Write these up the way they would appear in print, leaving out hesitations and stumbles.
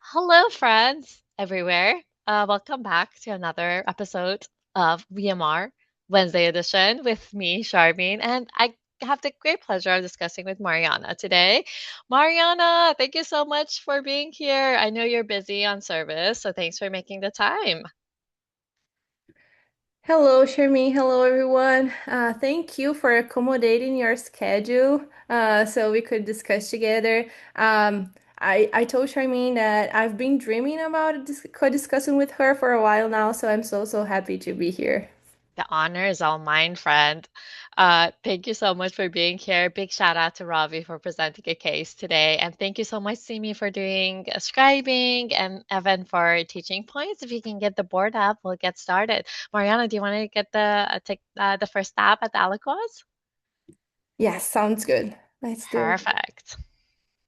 Hello, friends everywhere. Welcome back to another episode of VMR Wednesday edition with me, Sharmin, and I have the great pleasure of discussing with Mariana today. Mariana, thank you so much for being here. I know you're busy on service, so thanks for making the time. Hello, Sharmin. Hello, everyone. Thank you for accommodating your schedule so we could discuss together. I told Sharmin that I've been dreaming about co-discussing with her for a while now, so I'm so happy to be here. The honor is all mine, friend. Thank you so much for being here. Big shout out to Ravi for presenting a case today. And thank you so much, Simi, for doing scribing and Evan for teaching points. If you can get the board up, we'll get started. Mariana, do you want to get take the first stab at the aliquots? Yes, sounds good. Let's do it. Perfect.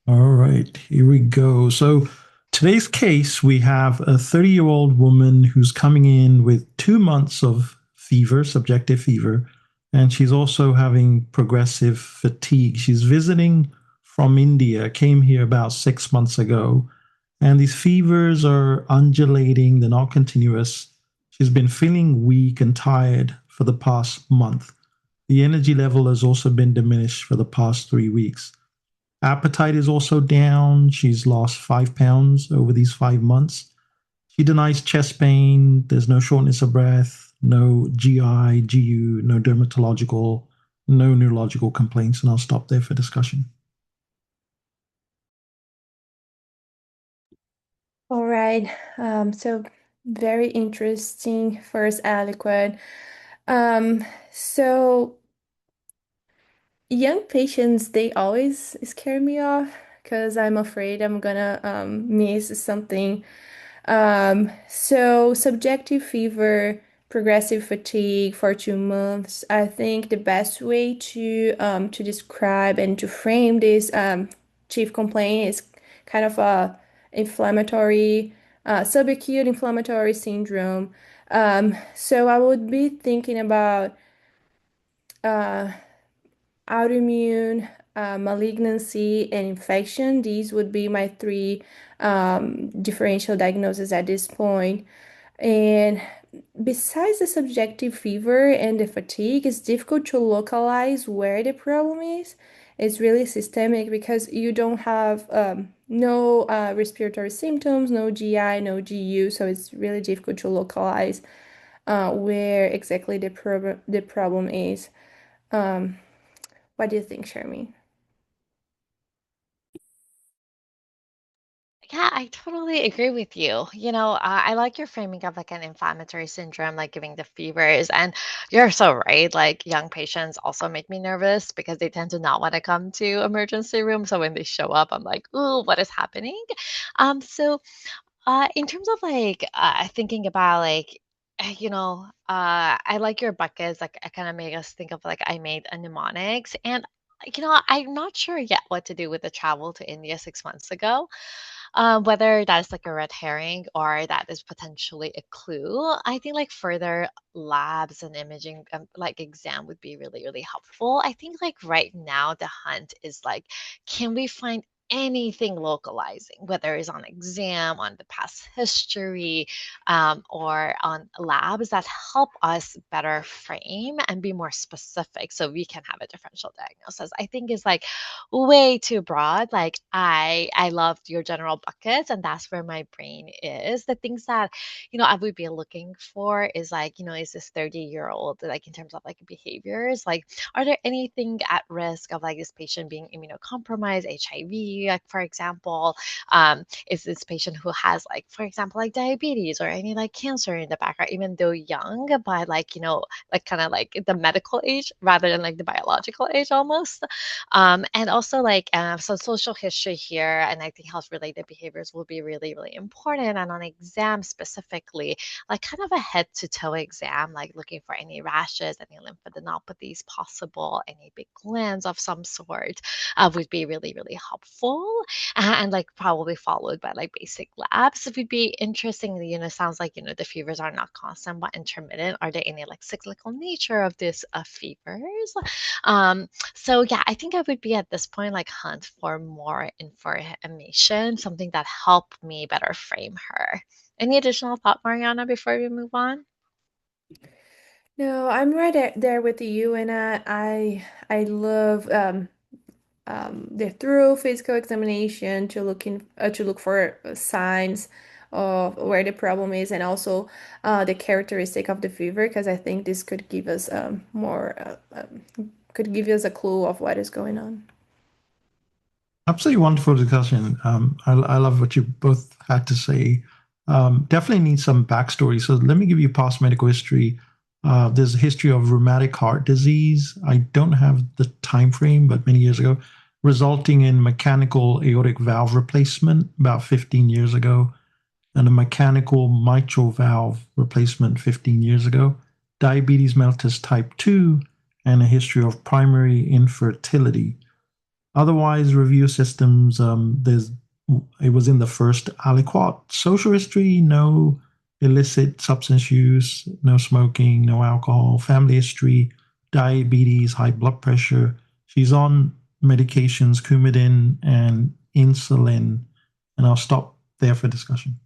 All right, here we go. So, today's case, we have a 30-year-old woman who's coming in with 2 months of fever, subjective fever, and she's also having progressive fatigue. She's visiting from India, came here about 6 months ago, and these fevers are undulating, they're not continuous. She's been feeling weak and tired for the past month. The energy level has also been diminished for the past 3 weeks. Appetite is also down. She's lost 5 pounds over these 5 months. She denies chest pain. There's no shortness of breath, no GI, GU, no dermatological, no neurological complaints. And I'll stop there for discussion. All right. So very interesting first aliquot. Um, so young patients, they always scare me off because I'm afraid I'm gonna miss something. So subjective fever, progressive fatigue for 2 months. I think the best way to describe and to frame this chief complaint is kind of a inflammatory, subacute inflammatory syndrome. So I would be thinking about uh, autoimmune, malignancy, and infection. These would be my three differential diagnoses at this point. And besides the subjective fever and the fatigue, it's difficult to localize where the problem is. It's really systemic because you don't have no respiratory symptoms, no GI, no GU, so it's really difficult to localize where exactly the problem is. Um, what do you think, Sharmi? Yeah, I totally agree with you. I like your framing of like an inflammatory syndrome, like giving the fevers. And you're so right. Like young patients also make me nervous because they tend to not want to come to emergency room. So when they show up, I'm like, ooh, what is happening? In terms of like thinking about like, I like your buckets. Like, I kind of make us think of like I made a mnemonics, and I'm not sure yet what to do with the travel to India 6 months ago. Whether that's like a red herring or that is potentially a clue, I think like further labs and imaging, like exam would be really, really helpful. I think like right now the hunt is like, can we find anything localizing, whether it's on exam, on the past history, or on labs that help us better frame and be more specific so we can have a differential diagnosis. I think is like way too broad. Like I loved your general buckets, and that's where my brain is. The things that, I would be looking for is like, is this 30-year-old, like in terms of like behaviors, like are there anything at risk of like this patient being immunocompromised, HIV, like for example, is this patient who has like, for example, like diabetes or any like cancer in the background, even though young, but like, like kind of like the medical age rather than like the biological age almost. And also like so social history here, and I think health related behaviors will be really, really important. And on exam specifically, like kind of a head to toe exam, like looking for any rashes, any lymphadenopathies possible, any big glands of some sort, would be really, really helpful and like probably followed by like basic labs. It would be interesting, sounds like, the fevers are not constant but intermittent. Are there any like cyclical nature of this fevers? So yeah, I think I would be at this point like hunt for more information, something that helped me better frame her. Any additional thought, Mariana, before we move on? No, I'm right there with you, and I love the thorough physical examination to look for signs of where the problem is, and also the characteristic of the fever, because I think this could give us more could give us a clue of what is going on. Absolutely wonderful discussion. I love what you both had to say. Definitely need some backstory. So let me give you past medical history. There's a history of rheumatic heart disease. I don't have the time frame, but many years ago, resulting in mechanical aortic valve replacement about 15 years ago, and a mechanical mitral valve replacement 15 years ago, diabetes mellitus type 2, and a history of primary infertility. Otherwise, review systems, there's it was in the first aliquot. Social history, no illicit substance use, no smoking, no alcohol. Family history, diabetes, high blood pressure. She's on medications, Coumadin and insulin. And I'll stop there for discussion.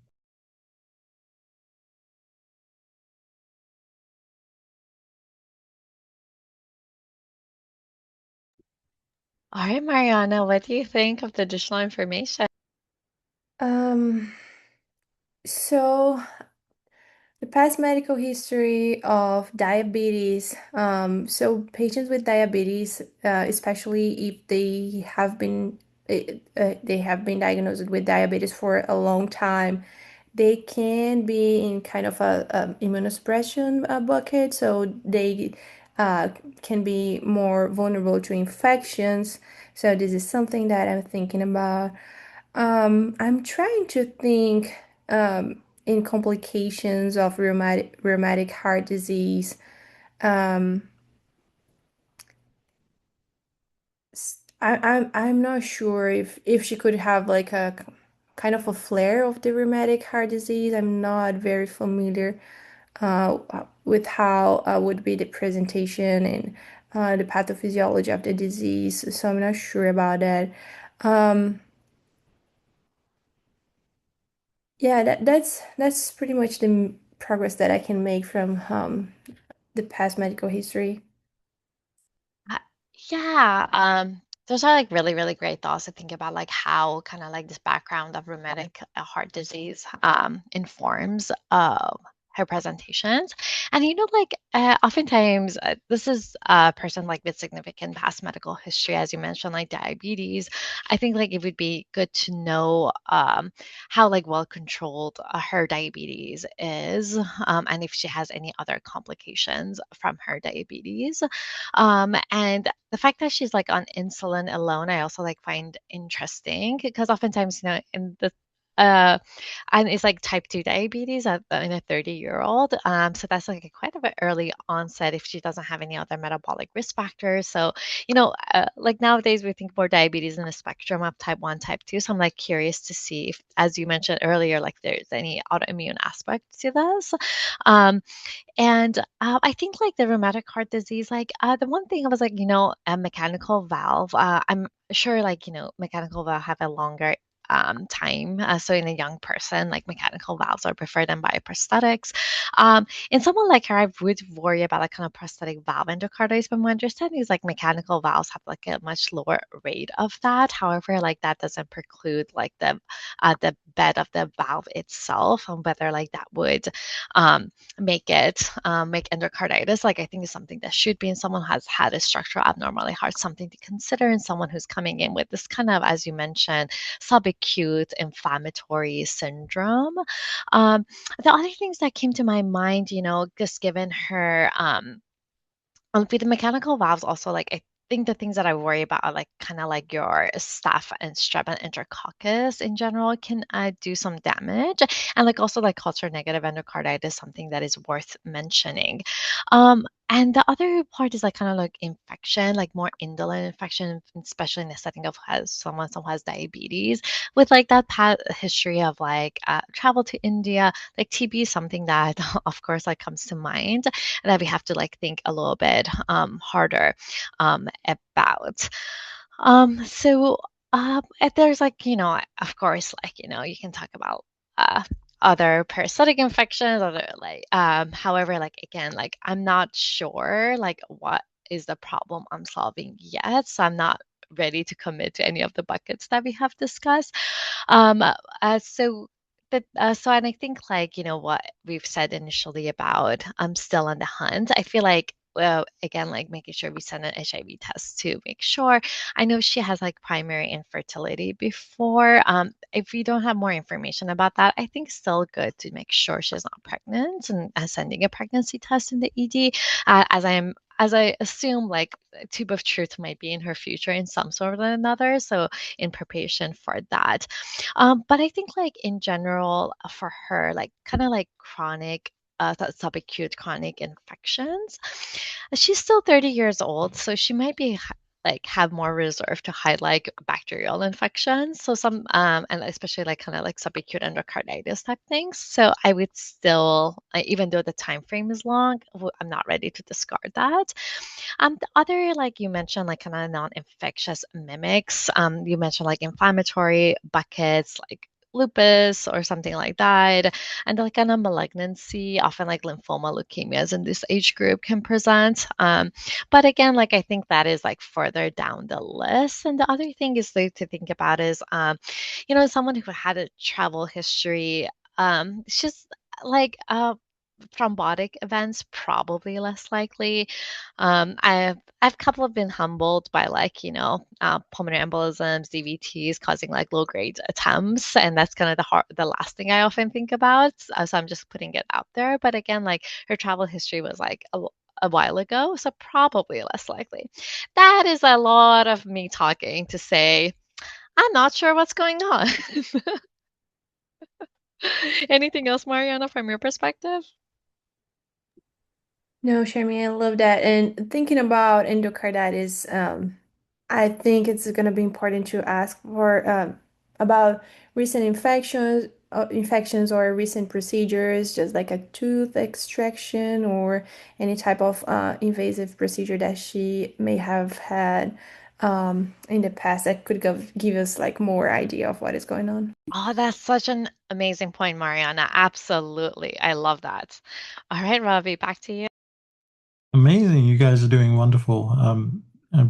All right, Mariana, what do you think of the additional information? Um, so the past medical history of diabetes. So patients with diabetes, especially if they have been diagnosed with diabetes for a long time, they can be in kind of a immunosuppression bucket. So they uh, can be more vulnerable to infections. So this is something that I'm thinking about. I'm trying to think in complications of rheumatic heart disease. Um, I'm not sure if she could have like a kind of a flare of the rheumatic heart disease. I'm not very familiar with how would be the presentation and the pathophysiology of the disease, so I'm not sure about that. Um, Yeah, that's pretty much the progress that I can make from the past medical history. Uh, Yeah, those are like really, really great thoughts to think about, like how kind of like this background of rheumatic heart disease informs her presentations. And like oftentimes this is a person like with significant past medical history, as you mentioned, like diabetes. I think like it would be good to know how like well controlled her diabetes is, and if she has any other complications from her diabetes. And the fact that she's like on insulin alone, I also like find interesting because oftentimes, in the uh, and it's like type 2 diabetes in a 30-year-old. So that's like a quite of an early onset if she doesn't have any other metabolic risk factors. So, like nowadays we think more diabetes in the spectrum of type 1, type 2. So I'm like curious to see if, as you mentioned earlier, like there's any autoimmune aspect to this. Um, and I think like the rheumatic heart disease, like the one thing I was like, a mechanical valve. I'm sure like, mechanical valve have a longer time. So in a young person, like mechanical valves are preferred than bioprosthetics. In someone like her, I would worry about like kind of prosthetic valve endocarditis, but my understanding is like mechanical valves have like a much lower rate of that. However, like that doesn't preclude like the bed of the valve itself and whether like that would um, make endocarditis. Like I think is something that should be in someone who has had a structural abnormality heart, something to consider in someone who's coming in with this kind of, as you mentioned, subacute inflammatory syndrome. Um, the other things that came to my mind, just given her with the mechanical valves, also like I think the things that I worry about are like kind of like your staph and strep and enterococcus in general can do some damage, and like also like culture negative endocarditis, something that is worth mentioning. Um, And the other part is like kind of like infection, like more indolent infection, especially in the setting of has someone who has diabetes, with like that past history of like travel to India, like TB is something that, of course, like comes to mind, and that we have to like think a little bit harder about. So and there's like, of course, like, you can talk about uh other parasitic infections, other like however, like again, like I'm not sure like what is the problem I'm solving yet. So I'm not ready to commit to any of the buckets that we have discussed. Um so so and I think like what we've said initially about I'm still on the hunt. I feel like well, again, like making sure we send an HIV test to make sure. I know she has like primary infertility before. If we don't have more information about that, I think it's still good to make sure she's not pregnant and sending a pregnancy test in the ED, as I assume like a tube of truth might be in her future in some sort or another. So in preparation for that. But I think like in general for her, like kind of like chronic subacute chronic infections. She's still 30 years old, so she might be like have more reserve to hide like bacterial infections. So some and especially like kind of like subacute endocarditis type things. So I would still, even though the time frame is long, I'm not ready to discard that. The other, like you mentioned, like kind of non-infectious mimics. You mentioned like inflammatory buckets, like lupus or something like that, and like kind of malignancy, often like lymphoma, leukemias in this age group can present. But again, like I think that is like further down the list. And the other thing is like, to think about is, someone who had a travel history. It's just like thrombotic events probably less likely. I've couple of been humbled by like pulmonary embolisms, DVTs causing like low grade attempts, and that's kind of the last thing I often think about. So I'm just putting it out there. But again, like her travel history was like a while ago, so probably less likely. That is a lot of me talking to say I'm not sure what's going on. Anything else, Mariana, from your perspective? No, Sharmi, I love that. And thinking about endocarditis, I think it's going to be important to ask for about recent infections or recent procedures, just like a tooth extraction or any type of invasive procedure that she may have had in the past that could give us like more idea of what is going on. Oh, that's such an amazing point, Mariana. Absolutely. I love that. All right, Robbie, back to you. Amazing. You guys are doing wonderful. Uh,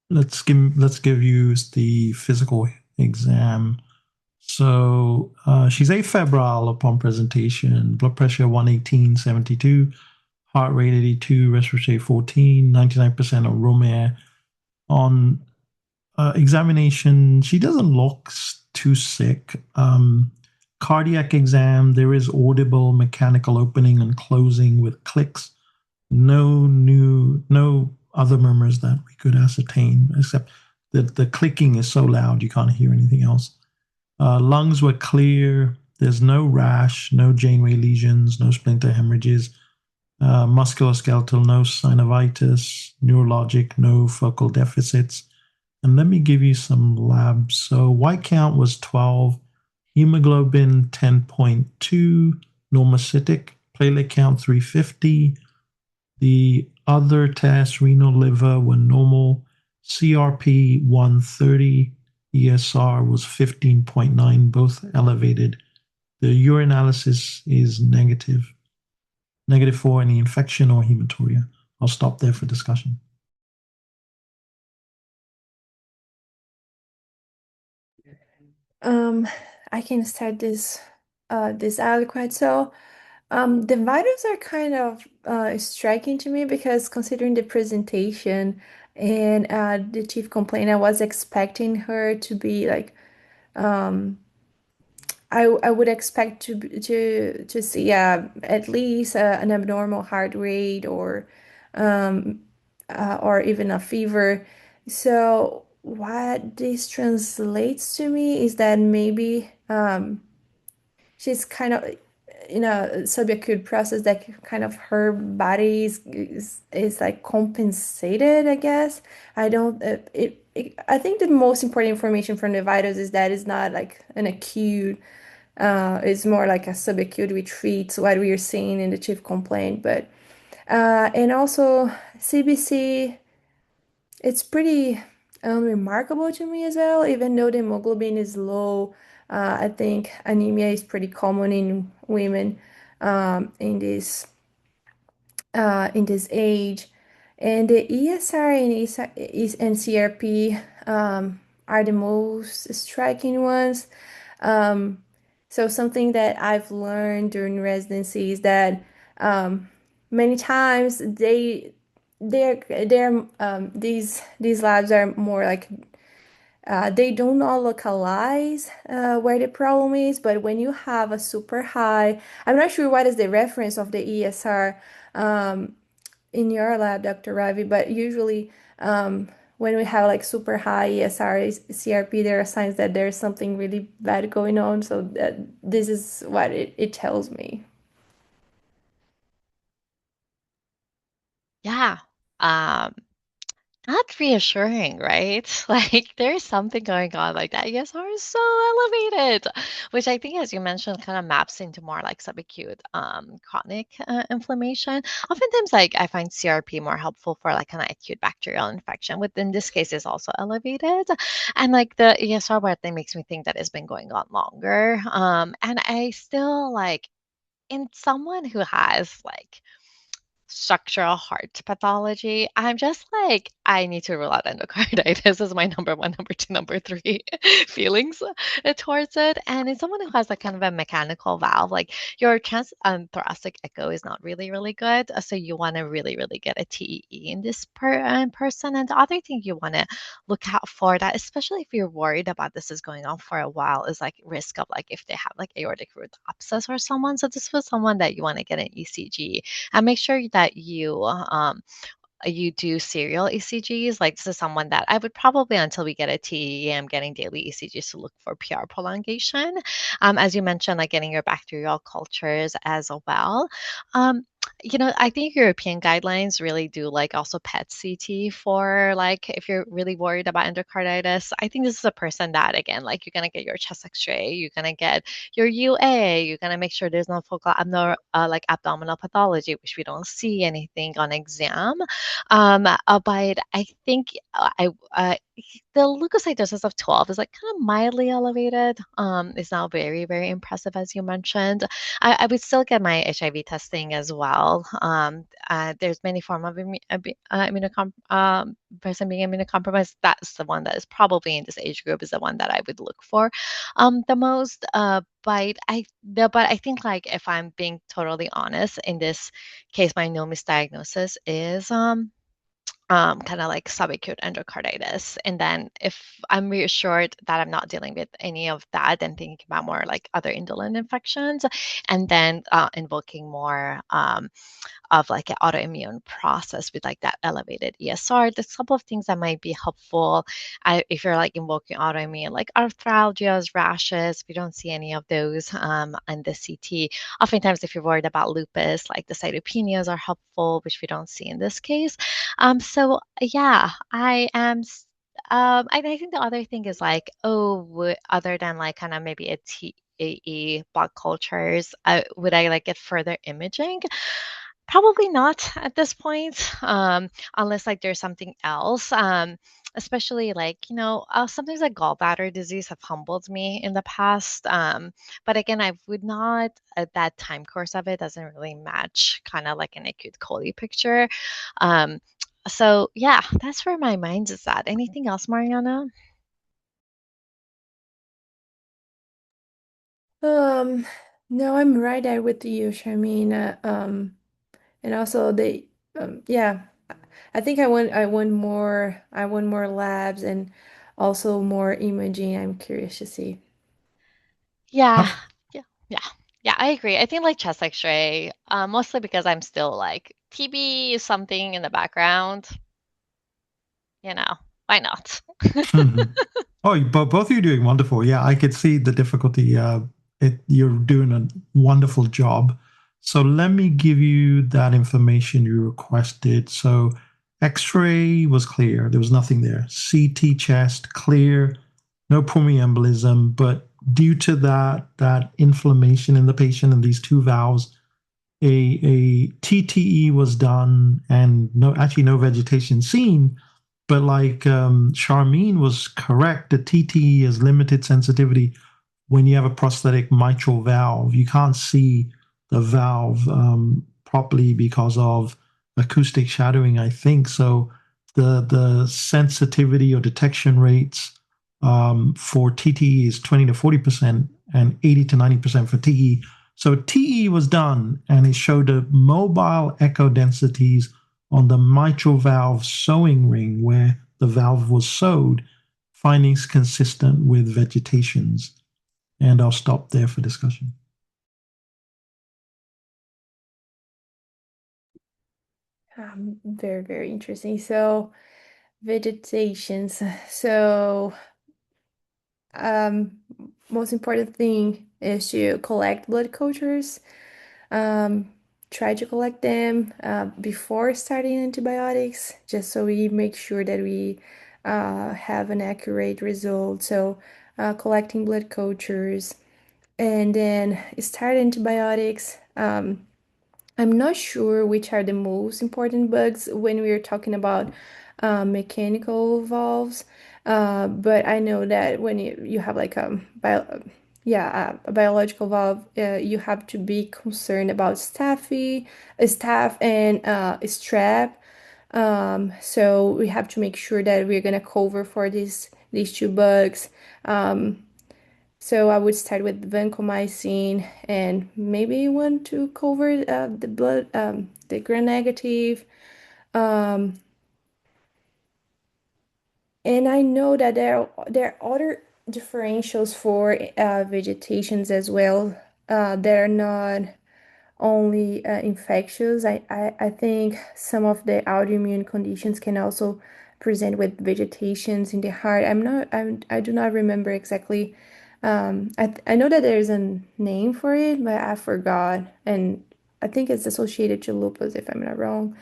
let's give you the physical exam. So she's afebrile upon presentation. Blood pressure 118/72, heart rate 82, respiratory 14, 99% of room air. On examination, she doesn't look too sick. Cardiac exam, there is audible mechanical opening and closing with clicks. No other murmurs that we could ascertain, except that the clicking is so loud you can't hear anything else. Lungs were clear. There's no rash, no Janeway lesions, no splinter hemorrhages. Musculoskeletal, no synovitis. Neurologic, no focal deficits. And let me give you some labs. So white count was 12, hemoglobin 10.2, normocytic, platelet count 350. The other tests, renal, liver, were normal. CRP 130, ESR was 15.9, both elevated. The urinalysis is negative for any infection or hematuria. I'll stop there for discussion. Um, I can start this out quite so. The vitals are kind of striking to me because considering the presentation and the chief complaint, I was expecting her to be like um I would expect to see at least an abnormal heart rate um or even a fever. So what this translates to me is that maybe she's kind of in a subacute process that kind of her body is like compensated, I guess. I don't I think the most important information from the vitals is that it's not like an acute, it's more like a subacute retreat, what we are seeing in the chief complaint. But and also CBC, it's pretty unremarkable to me as well, even though the hemoglobin is low. I think anemia is pretty common in women in this age. And the ESR and, and CRP are the most striking ones. Um, so something that I've learned during residency is that many times these labs are more like they do not localize where the problem is, but when you have a super high, I'm not sure what is the reference of the ESR um, in your lab, Dr. Ravi, but usually when we have like super high ESR, CRP, there are signs that there's something really bad going on. So this is what it tells me. Yeah. Um, Not reassuring, right? Like there's something going on like that. ESR is so elevated, which I think, as you mentioned, kind of maps into more like subacute chronic inflammation. Oftentimes, like I find CRP more helpful for like an acute bacterial infection, which in this case is also elevated. And like the ESR part thing makes me think that it's been going on longer. And I still like in someone who has like structural heart pathology, I'm just like, I need to rule out endocarditis is my number one, number two, number three feelings towards it. And in someone who has like kind of a mechanical valve, like your thoracic echo is not really, really good. So you want to really, really get a TEE in this person. And the other thing you want to look out for that, especially if you're worried about this is going on for a while, is like risk of like if they have like aortic root abscess or someone. So this was someone that you want to get an ECG and make sure that you do serial ECGs. Like this is someone that I would probably, until we get a TE, am getting daily ECGs to look for PR prolongation. As you mentioned, like getting your bacterial cultures as well. Um, I think European guidelines really do like also PET CT for like if you're really worried about endocarditis. I think this is a person that again, like you're gonna get your chest X-ray, you're gonna get your UA, you're gonna make sure there's no focal like abdominal pathology, which we don't see anything on exam. But I think the leukocytosis of 12 is like kind of mildly elevated. It's not very, very impressive, as you mentioned. I would still get my HIV testing as well. There's many form of person being immunocompromised. That's the one that is probably in this age group is the one that I would look for the most. But I think like if I'm being totally honest, in this case, my no misdiagnosis is kind of like subacute endocarditis. And then if I'm reassured that I'm not dealing with any of that, then thinking about more like other indolent infections, and then invoking more of like an autoimmune process with like that elevated ESR. There's a couple of things that might be helpful if you're like invoking autoimmune, like arthralgias, rashes. If you don't see any of those on the CT, oftentimes if you're worried about lupus, like the cytopenias are helpful, which we don't see in this case. So yeah, I am. I think the other thing is like, other than like kind of maybe a TAE blood cultures, would I like get further imaging? Probably not at this point, unless like there's something else. Especially like, sometimes like gallbladder disease have humbled me in the past. But again, I would not, that time course of it doesn't really match kind of like an acute coli picture. Um, so yeah, that's where my mind is at. Anything else, Mariana? Um, no, I'm right there with you, Sharmina. And also yeah, I want more labs and also more imaging. I'm curious to see. Yeah, I've yeah, yeah, yeah. I agree. I think like chest X-ray, mostly because I'm still like TB is something in the background. Why not? Mhm. Oh, but both of you are doing wonderful. Yeah, I could see the difficulty. You're doing a wonderful job. So let me give you that information you requested. So X-ray was clear. There was nothing there. CT chest clear, no pulmonary embolism. But due to that inflammation in the patient and these two valves, a TTE was done and no vegetation seen. But like Charmin was correct, the TTE has limited sensitivity when you have a prosthetic mitral valve. You can't see the valve properly because of acoustic shadowing, I think. So the sensitivity or detection rates for TTE is 20 to 40% and 80 to 90% for TE. So TE was done and it showed the mobile echo densities on the mitral valve sewing ring where the valve was sewed, findings consistent with vegetations. And I'll stop there for discussion. Very, very interesting. So, vegetations. So, um, most important thing is to collect blood cultures. Um, Try to collect them before starting antibiotics, just so we make sure that we have an accurate result. So, collecting blood cultures and then start antibiotics. I'm not sure which are the most important bugs when we're talking about mechanical valves, but I know that when you have like a biological valve, you have to be concerned about staph and strap. So we have to make sure that we're gonna cover for these two bugs. So I would start with vancomycin and maybe want to cover the blood, the gram-negative. Um, and I know that there are other differentials for vegetations as well. That are not only infectious. I think some of the autoimmune conditions can also present with vegetations in the heart. I do not remember exactly. I know that there's a name for it, but I forgot. And I think it's associated to lupus, if I'm not wrong.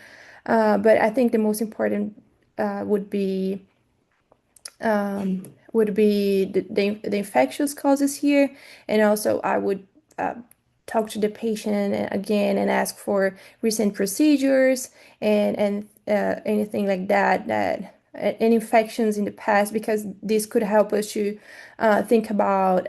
But I think the most important would be the infectious causes here. And also, I would talk to the patient again and ask for recent procedures and anything like and infections in the past, because this could help us to think about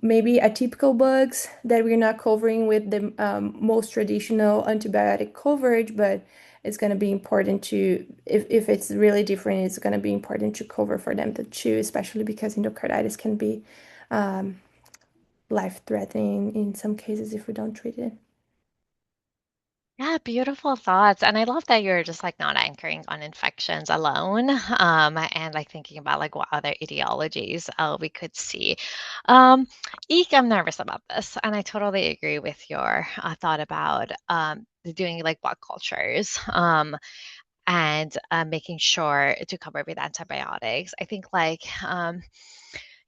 maybe atypical bugs that we're not covering with the most traditional antibiotic coverage, but it's going to be important to, if it's really different, it's going to be important to cover for them to chew, especially because endocarditis can be um, life-threatening in some cases if we don't treat it. Yeah, beautiful thoughts. And I love that you're just like not anchoring on infections alone, and like thinking about like what other etiologies we could see. Um, I'm nervous about this, and I totally agree with your thought about doing like blood cultures. And making sure to cover with antibiotics. I think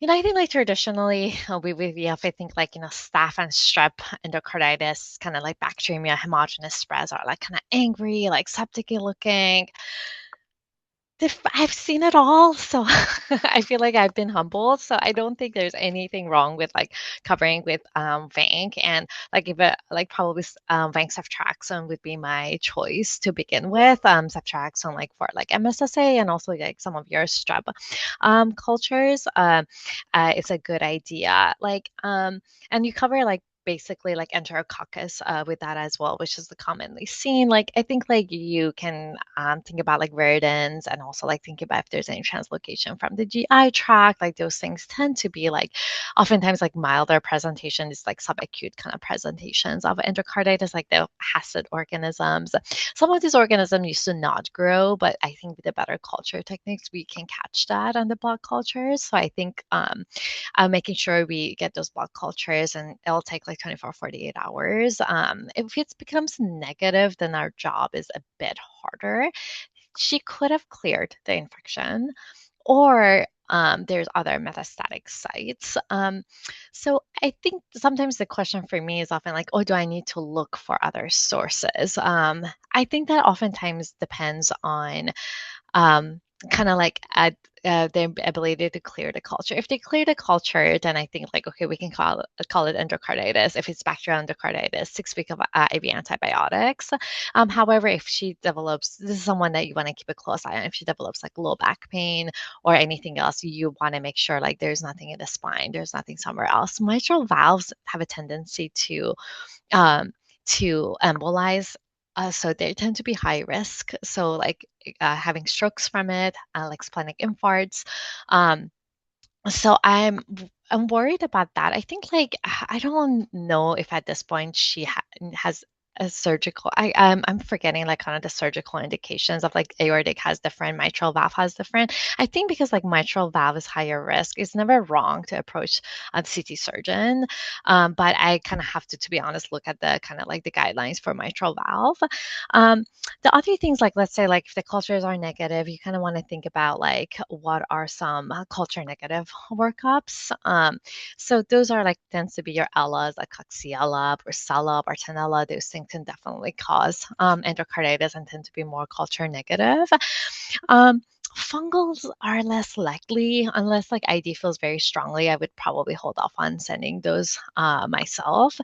I think like traditionally we have, I think like, staph and strep endocarditis, kind of like bacteremia homogeneous spreads are like kind of angry, like septic looking. I've seen it all, so I feel like I've been humbled. So I don't think there's anything wrong with like covering with Vanc, and like if it like probably Vanc ceftriaxone would be my choice to begin with. Ceftriaxone like for like MSSA and also like some of your strep cultures. It's a good idea. And you cover like basically like enterococcus with that as well, which is the commonly seen. Like I think like you can think about like viridins and also like think about if there's any translocation from the GI tract. Like those things tend to be like oftentimes like milder presentations, like subacute kind of presentations of endocarditis, like the HACCID organisms. Some of these organisms used to not grow, but I think with the better culture techniques, we can catch that on the blood cultures. So I think making sure we get those blood cultures, and it'll take like 24, 48 hours. If it becomes negative, then our job is a bit harder. She could have cleared the infection, or there's other metastatic sites. So I think sometimes the question for me is often like, oh, do I need to look for other sources? I think that oftentimes depends on um, kind of like their ability to clear the culture. If they clear the culture, then I think like, okay, we can call it endocarditis. If it's bacterial endocarditis, 6 weeks of IV antibiotics. However, if she develops, this is someone that you want to keep a close eye on. If she develops like low back pain or anything else, you want to make sure like there's nothing in the spine, there's nothing somewhere else. Mitral valves have a tendency um, to embolize. So they tend to be high risk. So like having strokes from it, like splenic infarcts. Um, so I'm worried about that. I think like I don't know if at this point she has a surgical. I'm forgetting like kind of the surgical indications of like aortic has different, mitral valve has different. I think because like mitral valve is higher risk, it's never wrong to approach a CT surgeon. But I kind of have to be honest, look at the kind of like the guidelines for mitral valve. Um, the other things, like let's say like if the cultures are negative, you kind of want to think about like what are some culture negative workups. So those are like tends to be your Ellas, like Coxiella, Brucella, Bartonella. Those things can definitely cause endocarditis and tend to be more culture negative. Um, Fungals are less likely unless like ID feels very strongly. I would probably hold off on sending those myself.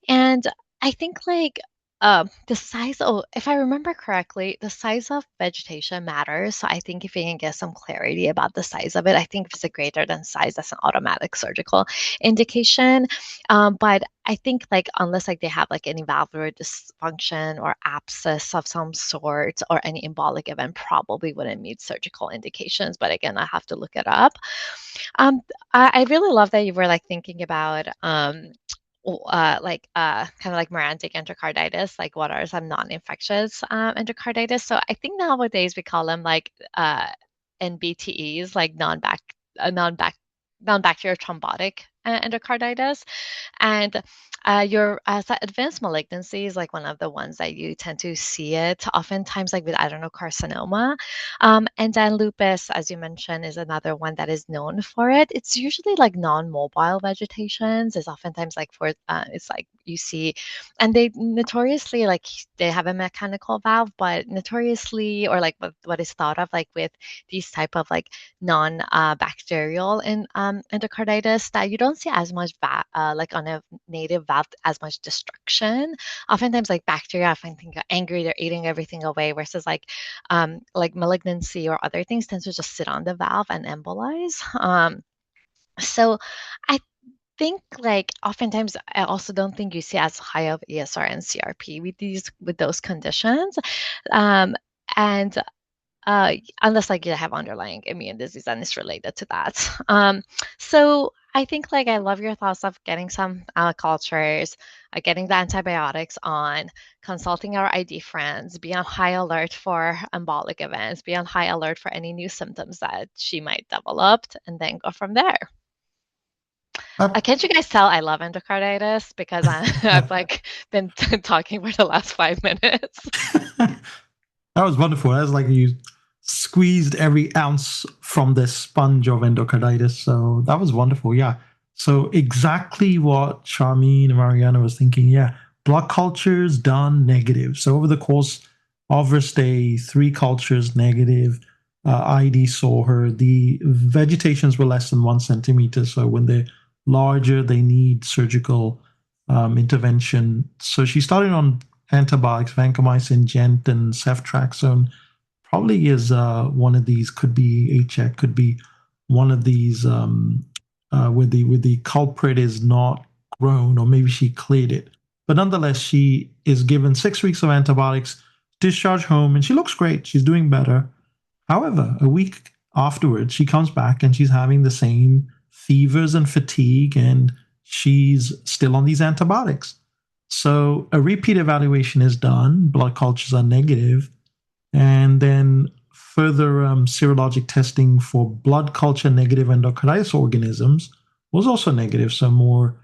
And I think like the size of, if I remember correctly, the size of vegetation matters. So I think if you can get some clarity about the size of it, I think if it's a greater than size, that's an automatic surgical indication. But I think like unless like they have like any valvular dysfunction or abscess of some sort or any embolic event, probably wouldn't meet surgical indications. But again, I have to look it up. Um, I really love that you were like thinking about kind of like Morantic endocarditis, like what are some non-infectious endocarditis. So I think nowadays we call them like NBTEs, like non-bacterial thrombotic endocarditis. And your advanced malignancy is like one of the ones that you tend to see it oftentimes like with adenocarcinoma. And then lupus, as you mentioned, is another one that is known for it. It's usually like non-mobile vegetations. It's oftentimes like for it's like you see, and they notoriously like they have a mechanical valve, but notoriously or like what is thought of like with these type of like non-bacterial in endocarditis that you don't see as much like on a native valve as much destruction. Oftentimes, like bacteria, I find think are angry, they're eating everything away, versus like malignancy or other things tends to just sit on the valve and embolize. So I think like oftentimes I also don't think you see as high of ESR and CRP with those conditions. Um, and unless like you have underlying immune disease and it's related to that. So I think like I love your thoughts of getting some cultures, getting the antibiotics on, consulting our ID friends, be on high alert for embolic events, be on high alert for any new symptoms that she might develop, and then go from there. Uh, Can't you guys tell I love endocarditis because I've like been talking for the last 5 minutes? that was wonderful. That was like you squeezed every ounce from this sponge of endocarditis. So that was wonderful. Yeah. So exactly what Sharmin and Mariana was thinking. Yeah. Blood cultures done negative. So over the course of her stay, 3 cultures negative. ID saw her. The vegetations were less than 1 centimeter. So when they're larger, they need surgical intervention. So she started on antibiotics, vancomycin, gent, and ceftriaxone. Probably is one of these. Could be HX. Could be one of these where the culprit is not grown, or maybe she cleared it. But nonetheless, she is given 6 weeks of antibiotics, discharged home, and she looks great. She's doing better. However, a week afterwards, she comes back and she's having the same fevers and fatigue, and she's still on these antibiotics. So a repeat evaluation is done. Blood cultures are negative, and then further serologic testing for blood culture negative endocarditis organisms was also negative. So more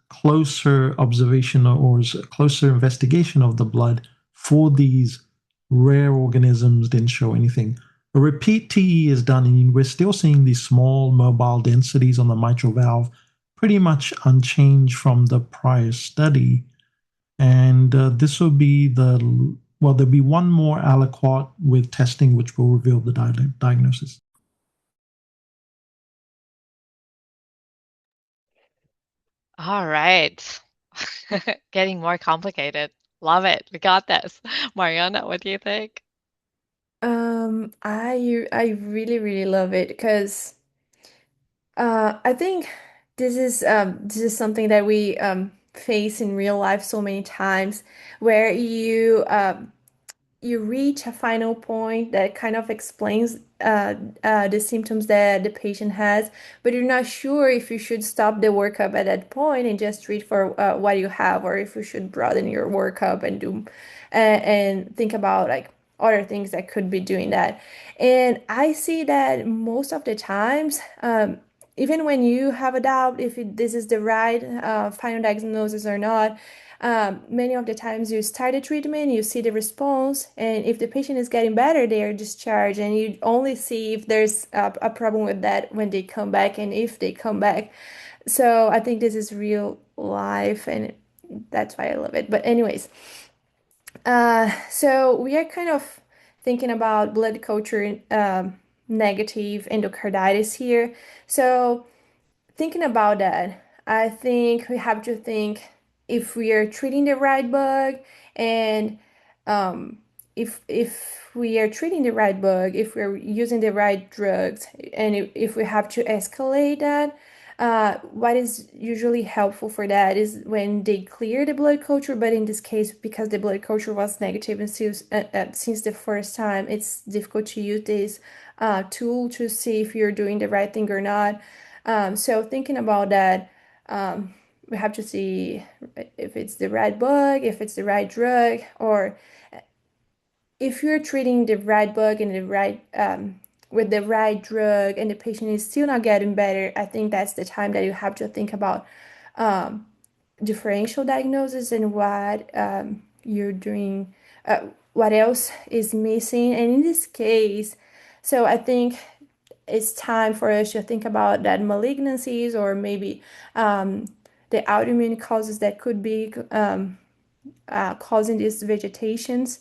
closer observation or closer investigation of the blood for these rare organisms didn't show anything. A repeat TE is done, and we're still seeing these small mobile densities on the mitral valve, pretty much unchanged from the prior study. And this will be there'll be one more aliquot with testing, which will reveal the diagnosis. All right. Getting more complicated. Love it. We got this. Mariana, what do you think? I really really love it because I think this is something that we face in real life so many times, where you reach a final point that kind of explains the symptoms that the patient has, but you're not sure if you should stop the workup at that point and just treat for what you have, or if you should broaden your workup and do and think about like other things that could be doing that. And I see that most of the times, even when you have a doubt if this is the right final diagnosis or not, many of the times you start the treatment, you see the response, and if the patient is getting better, they are discharged, and you only see if there's a problem with that when they come back and if they come back. So I think this is real life, and that's why I love it. But anyways, so we are kind of thinking about blood culture negative endocarditis here. So thinking about that, I think we have to think if we are treating the right bug, and um, if we are treating the right bug, if we're using the right drugs, and if we have to escalate that, what is usually helpful for that is when they clear the blood culture. But in this case, because the blood culture was negative and since the first time, it's difficult to use this tool to see if you're doing the right thing or not. So thinking about that, we have to see if it's the right bug, if it's the right drug, or if you're treating the right bug and the right with the right drug, and the patient is still not getting better. I think that's the time that you have to think about um, differential diagnosis and what you're doing, what else is missing. And in this case, so I think it's time for us to think about that malignancies, or maybe um, the autoimmune causes that could be causing these vegetations.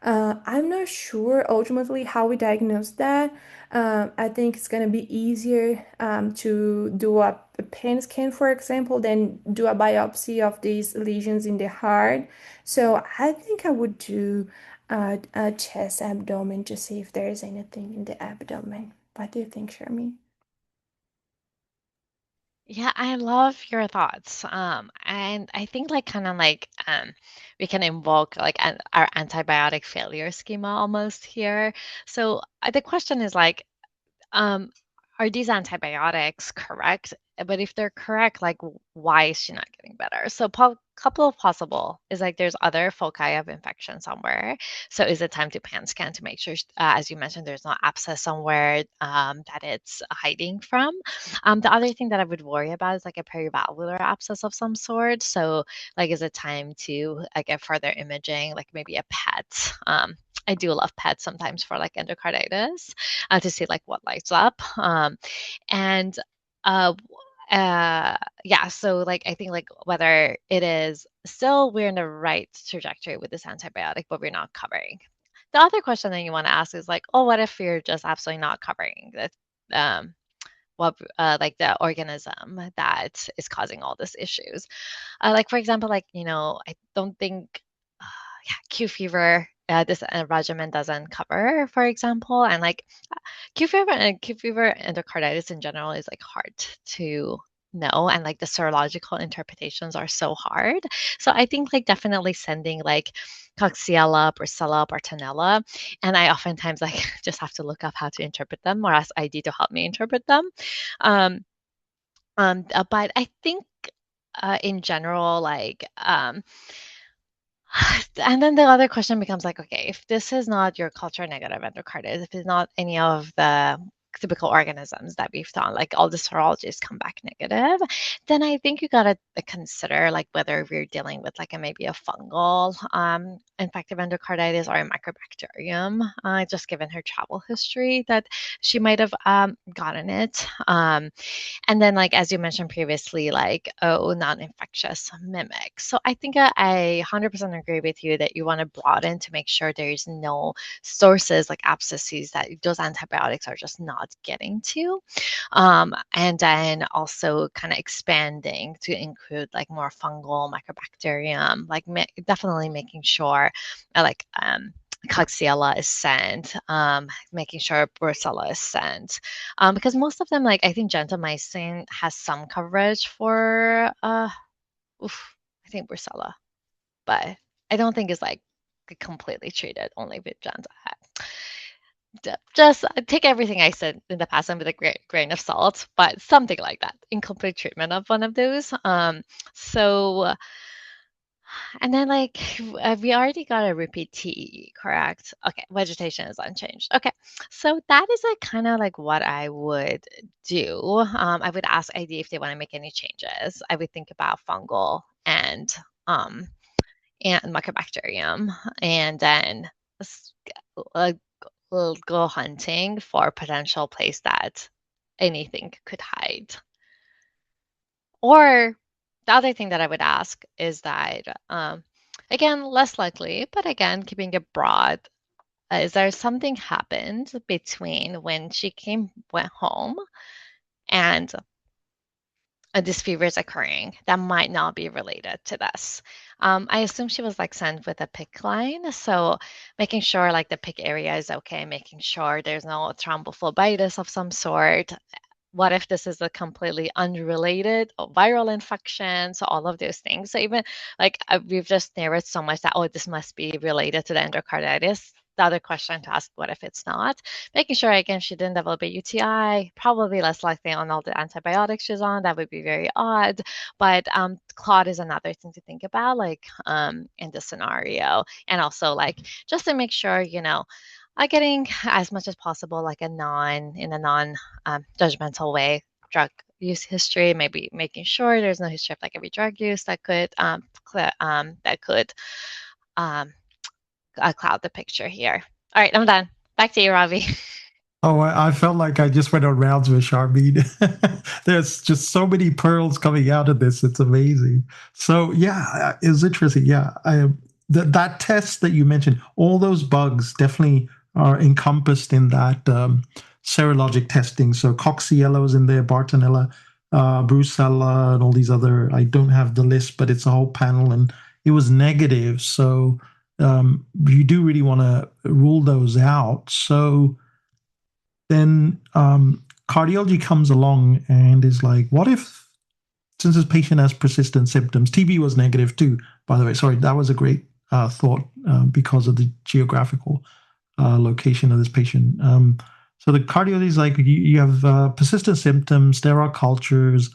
I'm not sure ultimately how we diagnose that. I think it's going to be easier to do a PET scan, for example, than do a biopsy of these lesions in the heart. So I think I would do a chest abdomen to see if there is anything in the abdomen. What do you think, Sharmi? Yeah, I love your thoughts. And I think like kind of like we can invoke like our antibiotic failure schema almost here. So the question is like, um, are these antibiotics correct? But if they're correct, like why is she not getting better? So couple of possible is like there's other foci of infection somewhere. So is it time to pan scan to make sure, as you mentioned, there's no abscess somewhere that it's hiding from? The other thing that I would worry about is like a perivalvular abscess of some sort. So like is it time to get further imaging, like maybe a PET? I do love PET sometimes for like endocarditis to see like what lights up. And uh, yeah, so like I think like whether it is still we're in the right trajectory with this antibiotic, but we're not covering. The other question that you want to ask is like, oh, what if you're just absolutely not covering that? What like the organism that is causing all these issues. Like for example, like I don't think yeah, Q fever. This regimen doesn't cover, for example, and like Q fever endocarditis in general is like hard to know, and like the serological interpretations are so hard. So I think like definitely sending like Coxiella, Brucella, Bartonella, and I oftentimes like just have to look up how to interpret them or ask ID to help me interpret them. Um, but I think in general, like, and then the other question becomes like, okay, if this is not your culture negative endocarditis, if it's not any of the typical organisms that we've done, like all the serologies come back negative, then I think you gotta consider like whether we're dealing with like a maybe a fungal infective endocarditis or a microbacterium, just given her travel history that she might have gotten it. And then, like, as you mentioned previously, like, oh, non-infectious mimics. So I think I 100% agree with you that you want to broaden to make sure there's no sources like abscesses that those antibiotics are just not getting to. And then also kind of expanding to include like more fungal microbacterium, like definitely making sure like Coxiella is sent, making sure Brucella is sent, because most of them, like I think gentamicin has some coverage for, I think Brucella, but I don't think it's like completely treated only with genta. Just take everything I said in the past and with a great grain of salt, but something like that, incomplete treatment of one of those. So and then like we already got a repeat TE, correct? Okay, vegetation is unchanged. Okay, so that is like kind of like what I would do. I would ask ID if they want to make any changes. I would think about fungal um and mycobacterium, and then s- uh, we'll go hunting for potential place that anything could hide. Or the other thing that I would ask is that, again, less likely, but again, keeping it broad, is there something happened between when she went home and this fever is occurring that might not be related to this? I assume she was like sent with a pick line, so making sure like the pick area is okay, making sure there's no thrombophlebitis of some sort, what if this is a completely unrelated viral infection? So all of those things. So even like we've just narrowed so much that, oh, this must be related to the endocarditis. The other question to ask, what if it's not? Making sure again she didn't develop a UTI, probably less likely on all the antibiotics she's on. That would be very odd. But clot is another thing to think about, like in this scenario, and also like just to make sure getting as much as possible like a non judgmental way drug use history, maybe making sure there's no history of like every drug use that could um, cloud the picture here. All right, I'm done. Back to you, Ravi. Oh, I felt like I just went on rounds with Sharmin. There's just so many pearls coming out of this. It's amazing. So yeah, it's interesting. Yeah, that test that you mentioned, all those bugs definitely are encompassed in that serologic testing. So Coxiella was in there, Bartonella, Brucella, and all these other. I don't have the list, but it's a whole panel, and it was negative. So you do really want to rule those out. So then cardiology comes along and is like, what if, since this patient has persistent symptoms, TB was negative too, by the way. Sorry, that was a great thought because of the geographical location of this patient. So the cardiology is like, you have persistent symptoms, sterile cultures,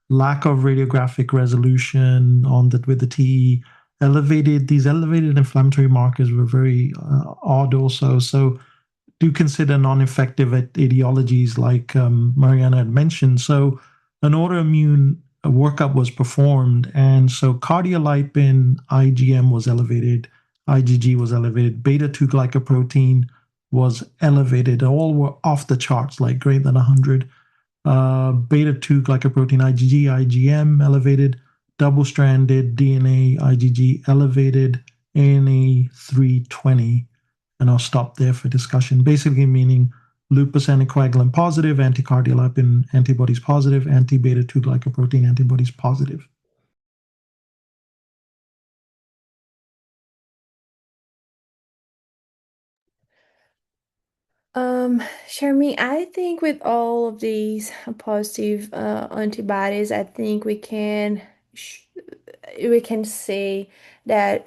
lack of radiographic resolution on the with the TE, these elevated inflammatory markers were very odd also. So do consider non-effective etiologies like Mariana had mentioned. So an autoimmune workup was performed, and so cardiolipin IgM was elevated, IgG was elevated, beta-2 glycoprotein was elevated. All were off the charts, like greater than 100. Beta-2 glycoprotein IgG, IgM elevated, double-stranded DNA IgG elevated, ANA 320, and I'll stop there for discussion. Basically meaning lupus anticoagulant positive, anticardiolipin antibodies positive, anti-beta 2 glycoprotein antibodies positive. Sharmi, I think with all of these positive antibodies, I think sh we can say that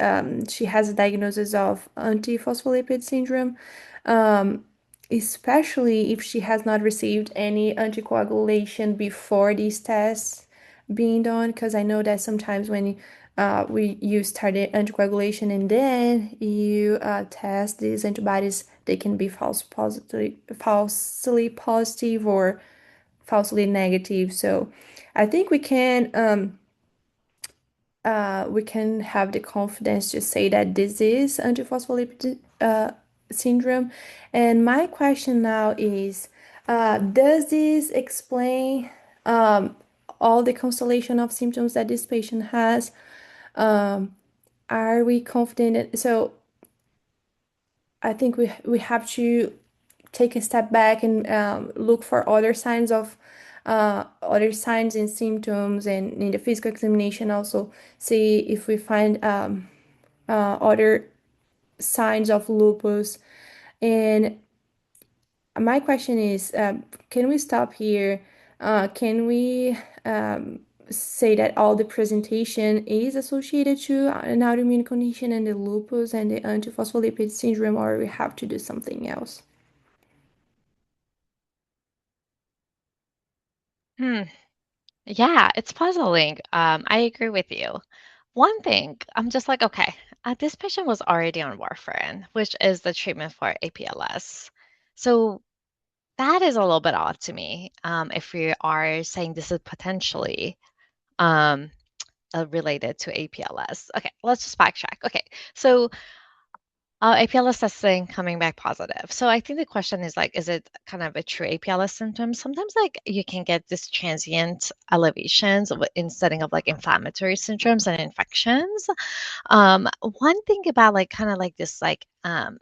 she has a diagnosis of antiphospholipid syndrome, um, especially if she has not received any anticoagulation before these tests being done. Because I know that sometimes when you started anticoagulation and then you test these antibodies. They can be falsely positive or falsely negative. So I think we can have the confidence to say that this is antiphospholipid syndrome. And my question now is, does this explain um, all the constellation of symptoms that this patient has? Um, are we confident? So I think we have to take a step back and look for other signs and symptoms, and in the physical examination also see if we find other signs of lupus. And my question is, can we stop here? Can we say that all the presentation is associated to an autoimmune condition and the lupus and the antiphospholipid syndrome, or we have to do something else? Hmm. Yeah, it's puzzling. I agree with you. One thing, I'm just like, okay, this patient was already on warfarin, which is the treatment for APLS. So that is a little bit odd to me. If we are saying this is potentially um, related to APLS. Okay, let's just backtrack. Okay, so APLS testing coming back positive. So I think the question is like, is it kind of a true APLS symptom? Sometimes like you can get this transient elevations in setting of like inflammatory syndromes and infections. One thing about like kind of like this like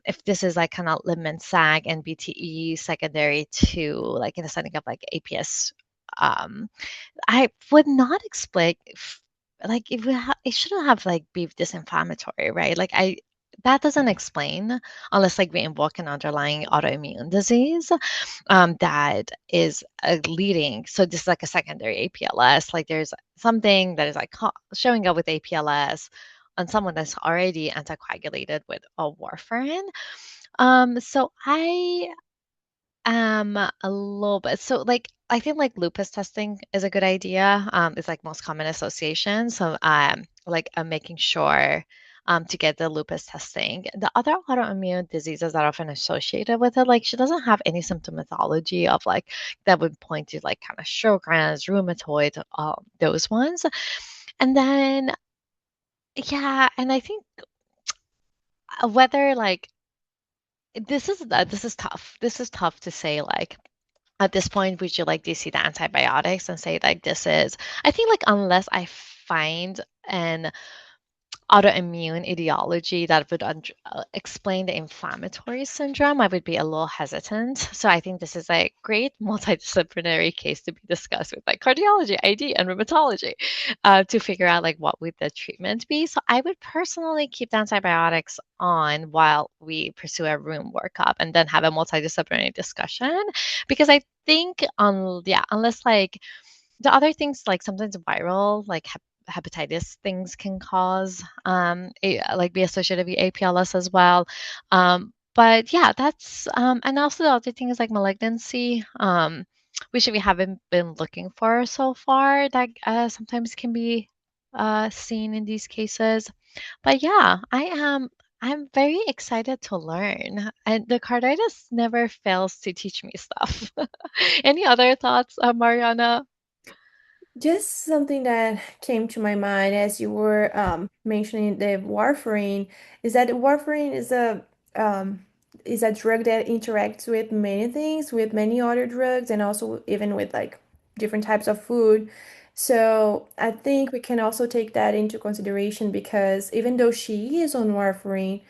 if this is like kind of ligament sag and BTE secondary to like in the setting of like APS, um, I would not explain like it shouldn't have like be this inflammatory, right? Like I that doesn't explain unless like we invoke an underlying autoimmune disease that is leading. So this is like a secondary APLS. Like there's something that is like showing up with APLS on someone that's already anticoagulated with a warfarin. So I a little bit. So like I think like lupus testing is a good idea. It's like most common association. So like making sure to get the lupus testing. The other autoimmune diseases that are often associated with it, like she doesn't have any symptomatology of like that would point to like kind of Sjogren's, rheumatoid, those ones. And then yeah, and I think whether like this is tough. This is tough to say like at this point, would you like to see the antibiotics and say like this is, I think like unless I find an autoimmune etiology that would explain the inflammatory syndrome, I would be a little hesitant. So I think this is a great multidisciplinary case to be discussed with like cardiology, ID, and rheumatology to figure out like what would the treatment be. So I would personally keep the antibiotics on while we pursue a room workup and then have a multidisciplinary discussion because I think yeah, unless like the other things like sometimes viral like hepatitis things can cause like be associated with APLS as well. But yeah, that's and also the other thing is like malignancy, which we haven't been looking for so far that sometimes can be seen in these cases. But yeah, I'm very excited to learn, and the carditis never fails to teach me stuff. Any other thoughts, Mariana? Just something that came to my mind as you were mentioning the warfarin is that warfarin um, is a drug that interacts with many things, with many other drugs, and also even with like different types of food. So I think we can also take that into consideration because even though she is on warfarin,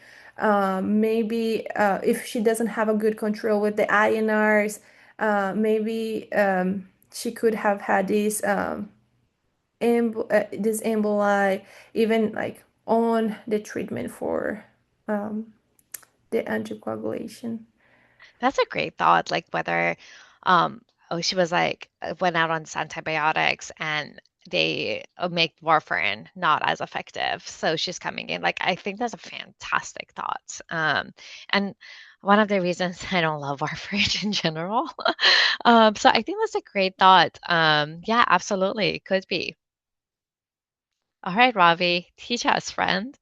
maybe if she doesn't have a good control with the INRs, maybe she could have had this emboli even like on the treatment for um, the anticoagulation. That's a great thought, like whether, oh, she was like went out on antibiotics and they make warfarin not as effective, so she's coming in. Like I think that's a fantastic thought. And one of the reasons I don't love warfarin in general. So I think that's a great thought. Yeah, absolutely, it could be. All right, Ravi, teach us, friend.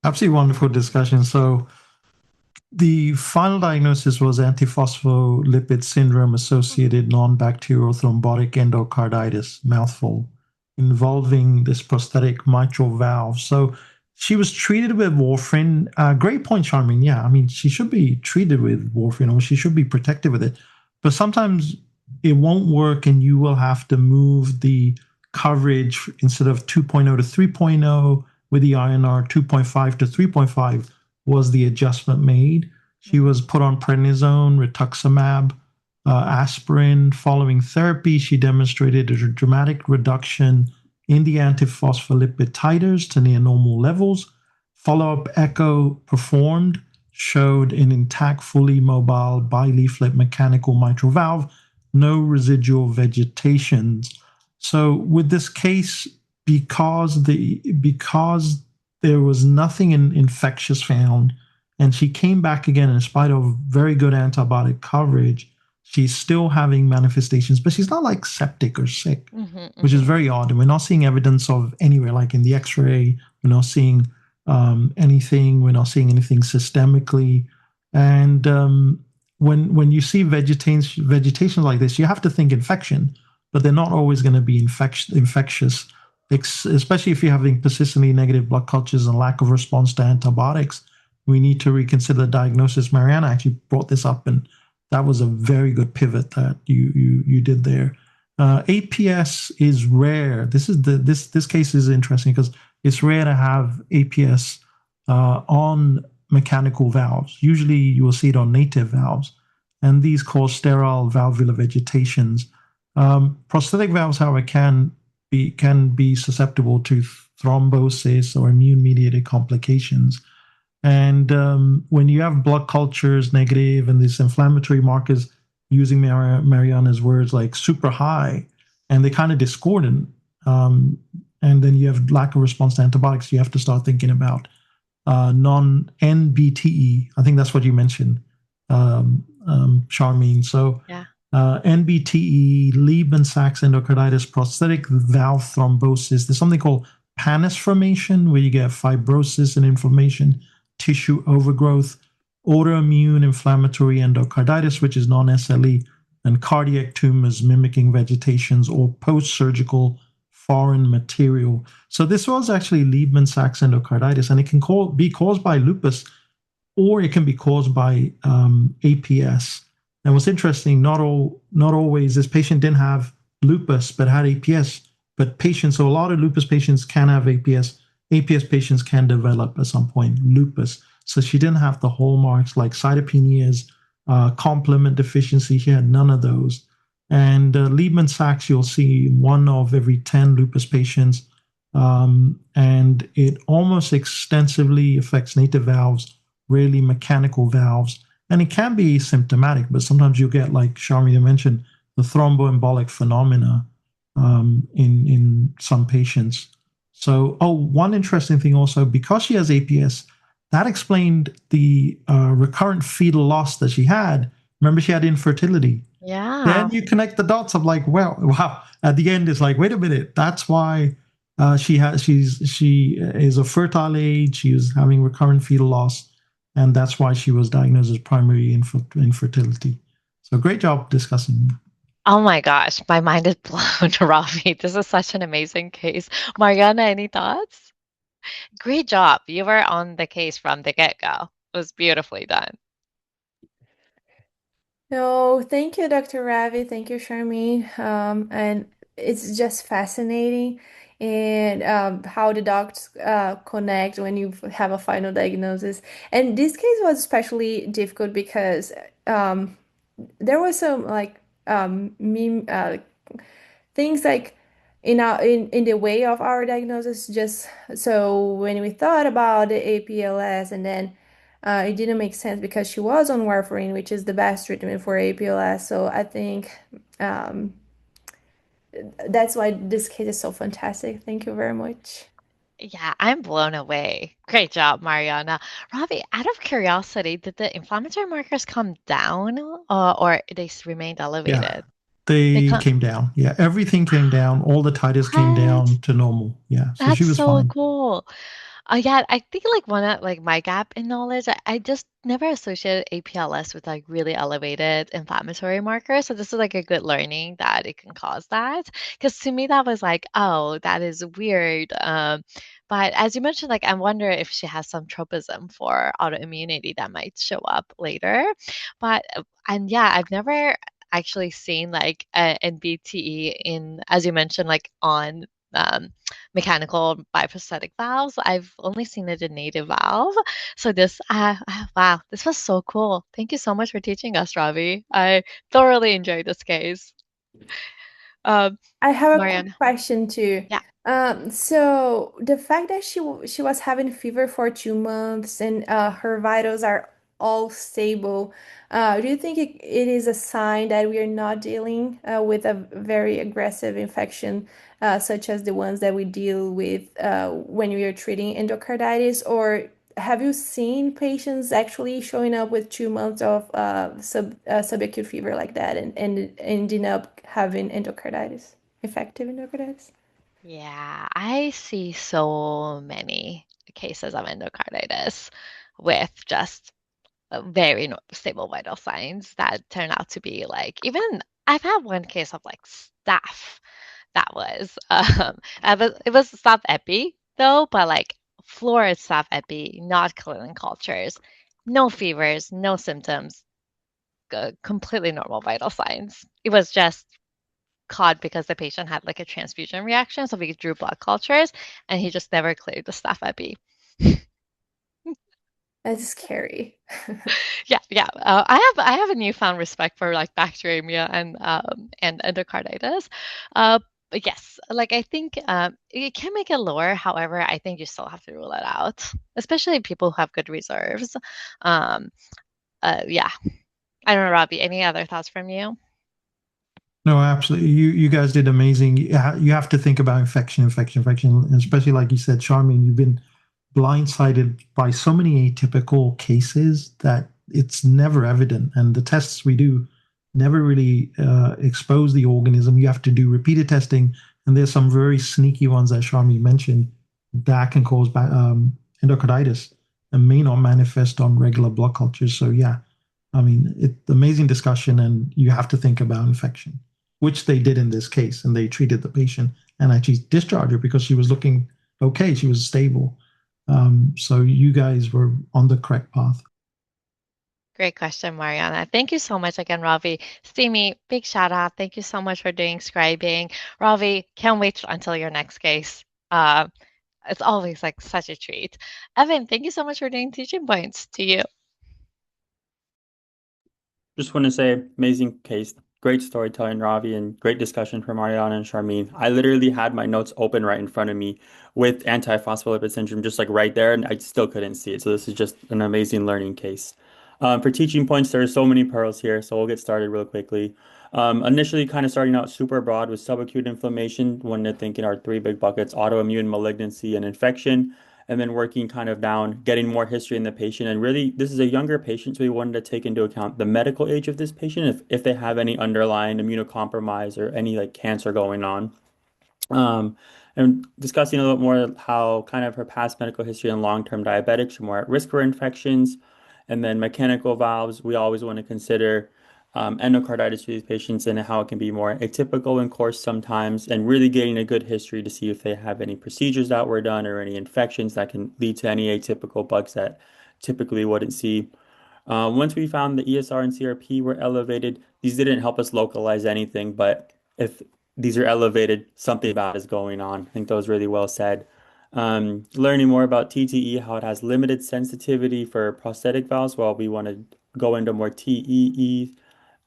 Absolutely wonderful discussion. So, the final diagnosis was antiphospholipid syndrome associated non bacterial thrombotic endocarditis, mouthful, involving this prosthetic mitral valve. So she was treated with warfarin. Great point, Charmin. Yeah, I mean, she should be treated with warfarin or she should be protected with it. But sometimes it won't work and you will have to move the coverage instead of 2.0 to 3.0 with the INR 2.5 to 3.5 was the adjustment made. She was put on prednisone, rituximab, aspirin. Following therapy, she demonstrated a dramatic reduction in the antiphospholipid titers to near normal levels. Follow-up echo performed showed an intact, fully mobile bileaflet mechanical mitral valve, no residual vegetations. So with this case, because there was nothing infectious found, and she came back again in spite of very good antibiotic coverage, she's still having manifestations, but she's not like septic or sick, Hmm. which is Hmm. very odd. And we're not seeing evidence of anywhere, like in the X-ray. We're not seeing anything. We're not seeing anything systemically. And when you see vegetation like this, you have to think infection, but they're not always going to be infectious, especially if you're having persistently negative blood cultures and lack of response to antibiotics. We need to reconsider the diagnosis. Mariana actually brought this up, and that was a very good pivot that you did there. APS is rare. This case is interesting because it's rare to have APS on mechanical valves. Usually, you will see it on native valves, and these cause sterile valvular vegetations. Prosthetic valves, however, can be susceptible to thrombosis or immune-mediated complications. And when you have blood cultures negative and these inflammatory markers, using Mariana's words, like super high, and they kind of discordant, and then you have lack of response to antibiotics, you have to start thinking about non-NBTE. I think that's what you mentioned, Charmine. So Yeah. NBTE, Liebman-Sachs endocarditis, prosthetic valve thrombosis. There's something called pannus formation, where you get fibrosis and inflammation, tissue overgrowth, autoimmune inflammatory endocarditis, which is non-SLE, and cardiac tumors mimicking vegetations or post-surgical foreign material. So this was actually Liebman-Sachs endocarditis, and it can be caused by lupus, or it can be caused by APS. And what's interesting, not always, this patient didn't have lupus but had APS. But patients, so a lot of lupus patients can have APS. APS patients can develop at some point lupus. So she didn't have the hallmarks like cytopenias, complement deficiency. She had none of those. And Liebman-Sachs, you'll see one of every 10 lupus patients. And it almost extensively affects native valves, rarely mechanical valves. And it can be symptomatic, but sometimes you get, like Sharmila mentioned, the thromboembolic phenomena in some patients. So, one interesting thing also, because she has APS, that explained the recurrent fetal loss that she had. Remember, she had infertility. Yeah. Then you connect the dots of like, well, wow. At the end, it's like, wait a minute, that's why she is a fertile age. She is having recurrent fetal loss, and that's why she was diagnosed as primary infertility. So great job discussing. Oh my gosh, my mind is blown, Ravi. This is such an amazing case. Mariana, any thoughts? Great job. You were on the case from the get-go. It was beautifully done. No, thank you, Dr. Ravi. Thank you, Sharmi. And it's just fascinating and how the docs connect when you have a final diagnosis. And this case was especially difficult because um, there was some like meme things like in the way of our diagnosis. Just so when we thought about the APLS, and then it didn't make sense because she was on warfarin, which is the best treatment for APLS. So I think um, that's why this case is so fantastic. Thank you very much. Yeah, I'm blown away. Great job, Mariana. Ravi, out of curiosity, did the inflammatory markers come down or they remained Yeah, elevated? They They come. came down. Yeah, everything came down. All the titers came What? down to normal. Yeah, so she That's was so fine. cool. Yeah, I think like one of like my gap in knowledge, I just never associated APLS with like really elevated inflammatory markers. So this is like a good learning that it can cause that. Because to me that was like, oh, that is weird. But as you mentioned, like I wonder if she has some tropism for autoimmunity that might show up later. But and yeah, I've never actually seen like a NBTE in, as you mentioned, like on mechanical biprosthetic valves. I've only seen it in native valve. So this, wow, this was so cool. Thank you so much for teaching us, Ravi. I thoroughly enjoyed this case. Um, I have a quick Marianne, question too. yeah. So the fact that she was having fever for 2 months and her vitals are all stable, do you think it is a sign that we are not dealing with a very aggressive infection, such as the ones that we deal with when we are treating endocarditis? Or have you seen patients actually showing up with 2 months of subacute fever like that and ending up having endocarditis? Effective endocarditis? Yeah, I see so many cases of endocarditis with just very stable vital signs that turn out to be like, even I've had one case of like staph that was it was staph epi though, but like florid staph epi, not Cullinan cultures, no fevers, no symptoms, completely normal vital signs. It was just caught because the patient had like a transfusion reaction, so we drew blood cultures, and he just never cleared the staph epi. That's scary. Yeah, yeah. I have a newfound respect for like bacteremia and endocarditis. But yes, like I think it can make it lower. However, I think you still have to rule it out, especially people who have good reserves. Um, yeah. I don't know, Robbie. Any other thoughts from you? No, absolutely. You guys did amazing. You have to think about infection, infection, infection, and especially like you said, Charmin, you've been blindsided by so many atypical cases that it's never evident. And the tests we do never really expose the organism. You have to do repeated testing. And there's some very sneaky ones that Charmin mentioned that can cause endocarditis and may not manifest on regular blood cultures. So, yeah, I mean, it's amazing discussion, and you have to think about infection, which they did in this case. And they treated the patient and actually discharged her because she was looking okay. She was stable. So you guys were on the correct path. Great question, Mariana. Thank you so much again, Ravi. Steamy, big shout out. Thank you so much for doing scribing. Ravi, can't wait until your next case. Uh, it's always like such a treat. Evan, thank you so much for doing teaching points to you. Just want to say, amazing case, great storytelling, Ravi, and great discussion from Mariana and Sharmin. I literally had my notes open right in front of me with antiphospholipid syndrome, just like right there, and I still couldn't see it. So this is just an amazing learning case. For teaching points, there are so many pearls here, so we'll get started real quickly. Initially, kind of starting out super broad with subacute inflammation, when they're thinking our three big buckets, autoimmune, malignancy, and infection, and then working kind of down, getting more history in the patient. And really, this is a younger patient, so we wanted to take into account the medical age of this patient, if they have any underlying immunocompromise or any like cancer going on. Um, and discussing a little more how kind of her past medical history and long-term diabetics are more at risk for infections. And then mechanical valves, we always want to consider endocarditis for these patients and how it can be more atypical in course sometimes, and really getting a good history to see if they have any procedures that were done or any infections that can lead to any atypical bugs that typically wouldn't see. Once we found the ESR and CRP were elevated, these didn't help us localize anything, but if these are elevated, something bad is going on. I think that was really well said. Learning more about TTE, how it has limited sensitivity for prosthetic valves, while we want to go into more TEE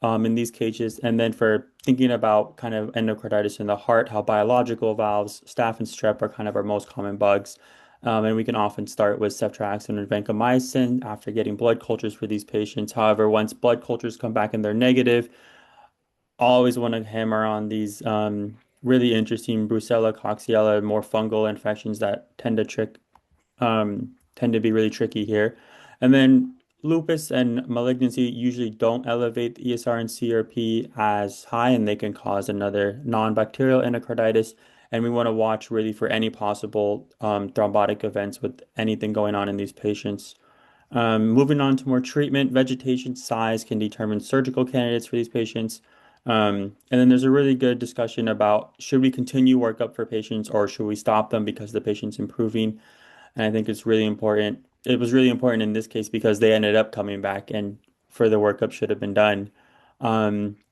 in these cases. And then for thinking about kind of endocarditis in the heart, how biological valves, staph and strep are kind of our most common bugs. And we can often start with ceftriaxone and vancomycin after getting blood cultures for these patients. However, once blood cultures come back and they're negative, always want to hammer on these really interesting Brucella, Coxiella, more fungal infections that tend to be really tricky here. And then lupus and malignancy usually don't elevate the ESR and CRP as high, and they can cause another non-bacterial endocarditis. And we want to watch really for any possible thrombotic events with anything going on in these patients. Moving on to more treatment, vegetation size can determine surgical candidates for these patients. And then there's a really good discussion about should we continue workup for patients or should we stop them because the patient's improving? And I think it's really important. It was really important in this case because they ended up coming back and further workup should have been done.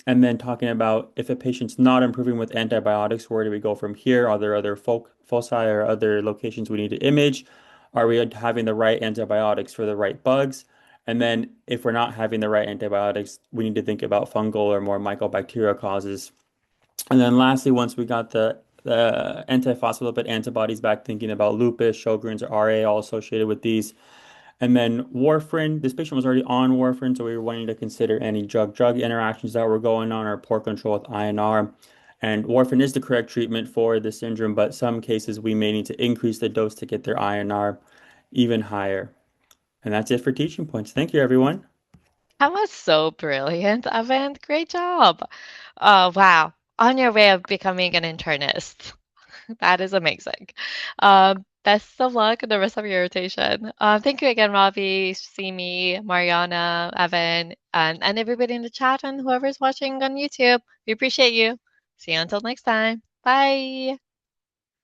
And then talking about if a patient's not improving with antibiotics, where do we go from here? Are there other foci or other locations we need to image? Are we having the right antibiotics for the right bugs? And then if we're not having the right antibiotics, we need to think about fungal or more mycobacterial causes. And then lastly, once we got the antiphospholipid antibodies back, thinking about lupus, Sjogren's, or RA, all associated with these. And then warfarin, this patient was already on warfarin, so we were wanting to consider any drug-drug interactions that were going on or poor control with INR. And warfarin is the correct treatment for this syndrome, but some cases we may need to increase the dose to get their INR even higher. And that's it for teaching points. Thank you, everyone. That was so brilliant, Evan. Great job. Oh, wow. On your way of becoming an internist. That is amazing. Best of luck in the rest of your rotation. Thank you again, Robbie, Simi, Mariana, Evan, and everybody in the chat and whoever's watching on YouTube. We appreciate you. See you until next time. Bye.